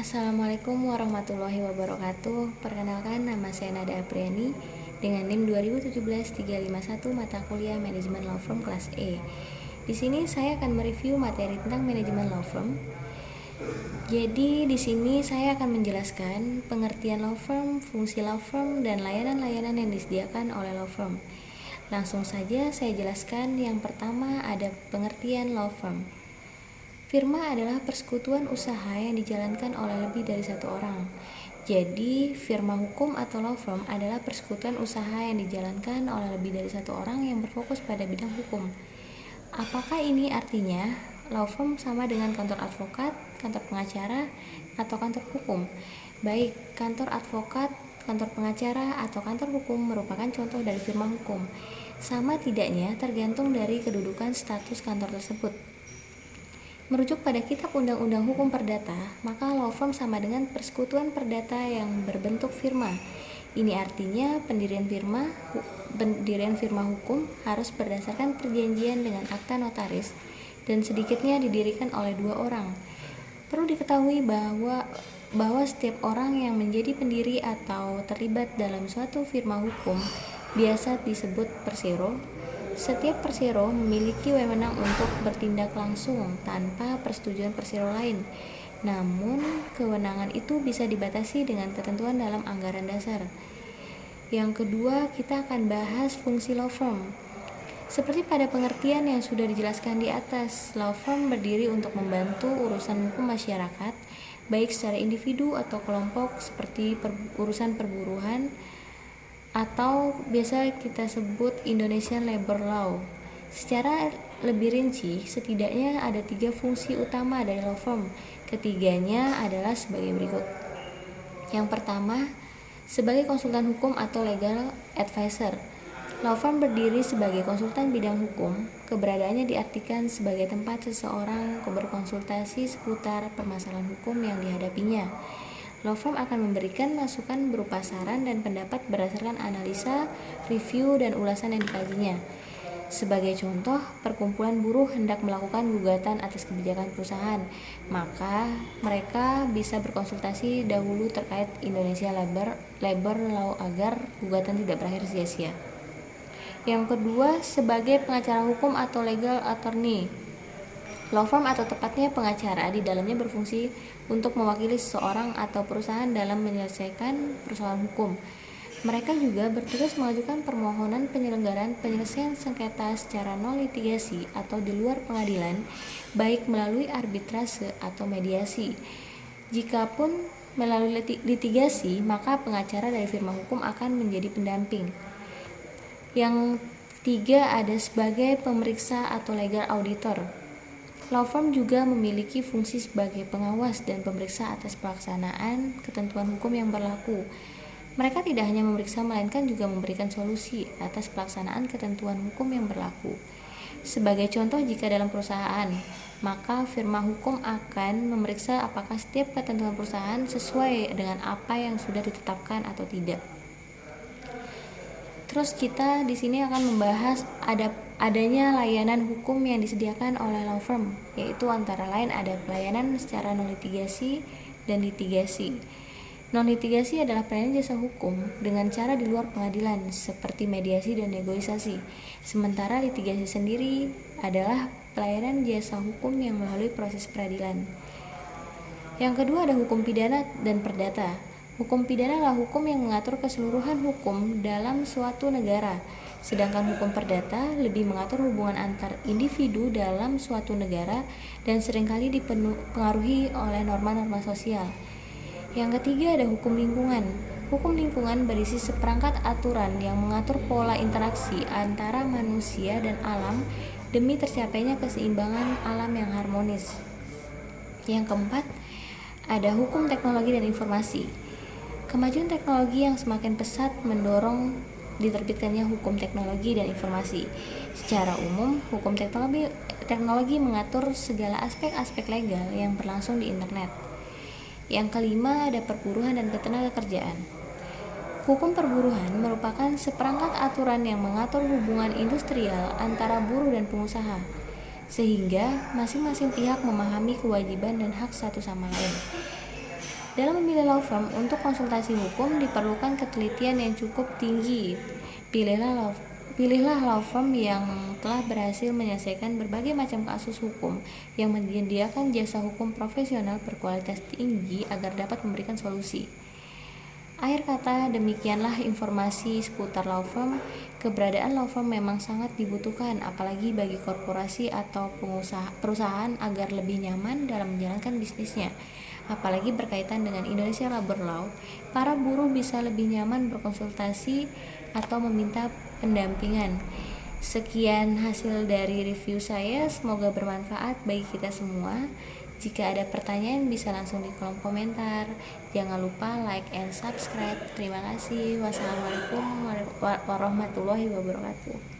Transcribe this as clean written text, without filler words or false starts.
Assalamualaikum warahmatullahi wabarakatuh. Perkenalkan, nama saya Nada Apriani dengan NIM 2017-351 mata kuliah Manajemen Law Firm kelas E. Di sini saya akan mereview materi tentang manajemen law firm. Jadi di sini saya akan menjelaskan pengertian law firm, fungsi law firm, dan layanan-layanan yang disediakan oleh law firm. Langsung saja saya jelaskan. Yang pertama ada pengertian law firm. Firma adalah persekutuan usaha yang dijalankan oleh lebih dari satu orang. Jadi, firma hukum atau law firm adalah persekutuan usaha yang dijalankan oleh lebih dari satu orang yang berfokus pada bidang hukum. Apakah ini artinya law firm sama dengan kantor advokat, kantor pengacara, atau kantor hukum? Baik, kantor advokat, kantor pengacara, atau kantor hukum merupakan contoh dari firma hukum. Sama tidaknya tergantung dari kedudukan status kantor tersebut. Merujuk pada Kitab Undang-Undang Hukum Perdata, maka law firm sama dengan persekutuan perdata yang berbentuk firma. Ini artinya pendirian firma hukum harus berdasarkan perjanjian dengan akta notaris dan sedikitnya didirikan oleh dua orang. Perlu diketahui bahwa setiap orang yang menjadi pendiri atau terlibat dalam suatu firma hukum biasa disebut persero. Setiap persero memiliki wewenang untuk bertindak langsung tanpa persetujuan persero lain. Namun, kewenangan itu bisa dibatasi dengan ketentuan dalam anggaran dasar. Yang kedua, kita akan bahas fungsi law firm. Seperti pada pengertian yang sudah dijelaskan di atas, law firm berdiri untuk membantu urusan hukum masyarakat, baik secara individu atau kelompok seperti urusan perburuhan, atau biasa kita sebut Indonesian Labor Law. Secara lebih rinci, setidaknya ada 3 fungsi utama dari law firm. Ketiganya adalah sebagai berikut. Yang pertama, sebagai konsultan hukum atau legal advisor. Law firm berdiri sebagai konsultan bidang hukum. Keberadaannya diartikan sebagai tempat seseorang berkonsultasi seputar permasalahan hukum yang dihadapinya. Law firm akan memberikan masukan berupa saran dan pendapat berdasarkan analisa, review, dan ulasan yang dikajinya. Sebagai contoh, perkumpulan buruh hendak melakukan gugatan atas kebijakan perusahaan, maka mereka bisa berkonsultasi dahulu terkait Indonesia Labor Law agar gugatan tidak berakhir sia-sia. Yang kedua, sebagai pengacara hukum atau legal attorney. Law firm atau tepatnya pengacara di dalamnya berfungsi untuk mewakili seseorang atau perusahaan dalam menyelesaikan persoalan hukum. Mereka juga bertugas mengajukan permohonan penyelenggaraan penyelesaian sengketa secara non litigasi atau di luar pengadilan, baik melalui arbitrase atau mediasi. Jikapun melalui litigasi, maka pengacara dari firma hukum akan menjadi pendamping. Yang ketiga ada sebagai pemeriksa atau legal auditor. Law firm juga memiliki fungsi sebagai pengawas dan pemeriksa atas pelaksanaan ketentuan hukum yang berlaku. Mereka tidak hanya memeriksa melainkan juga memberikan solusi atas pelaksanaan ketentuan hukum yang berlaku. Sebagai contoh, jika dalam perusahaan, maka firma hukum akan memeriksa apakah setiap ketentuan perusahaan sesuai dengan apa yang sudah ditetapkan atau tidak. Terus kita di sini akan membahas adanya layanan hukum yang disediakan oleh law firm, yaitu antara lain ada pelayanan secara non litigasi dan litigasi. Non litigasi adalah pelayanan jasa hukum dengan cara di luar pengadilan seperti mediasi dan negosiasi. Sementara litigasi sendiri adalah pelayanan jasa hukum yang melalui proses peradilan. Yang kedua ada hukum pidana dan perdata. Hukum pidana adalah hukum yang mengatur keseluruhan hukum dalam suatu negara, sedangkan hukum perdata lebih mengatur hubungan antar individu dalam suatu negara dan seringkali dipengaruhi oleh norma-norma sosial. Yang ketiga ada hukum lingkungan. Hukum lingkungan berisi seperangkat aturan yang mengatur pola interaksi antara manusia dan alam demi tercapainya keseimbangan alam yang harmonis. Yang keempat ada hukum teknologi dan informasi. Kemajuan teknologi yang semakin pesat mendorong diterbitkannya hukum teknologi dan informasi. Secara umum, hukum teknologi mengatur segala aspek-aspek legal yang berlangsung di internet. Yang kelima ada perburuhan dan ketenagakerjaan. Hukum perburuhan merupakan seperangkat aturan yang mengatur hubungan industrial antara buruh dan pengusaha, sehingga masing-masing pihak memahami kewajiban dan hak satu sama lain. Dalam memilih law firm untuk konsultasi hukum diperlukan ketelitian yang cukup tinggi. Pilihlah law firm yang telah berhasil menyelesaikan berbagai macam kasus hukum, yang menyediakan jasa hukum profesional berkualitas tinggi agar dapat memberikan solusi. Akhir kata, demikianlah informasi seputar law firm. Keberadaan law firm memang sangat dibutuhkan, apalagi bagi korporasi atau perusahaan agar lebih nyaman dalam menjalankan bisnisnya. Apalagi berkaitan dengan Indonesia Labor Law, para buruh bisa lebih nyaman berkonsultasi atau meminta pendampingan. Sekian hasil dari review saya, semoga bermanfaat bagi kita semua. Jika ada pertanyaan bisa langsung di kolom komentar. Jangan lupa like and subscribe. Terima kasih. Wassalamualaikum warahmatullahi wabarakatuh.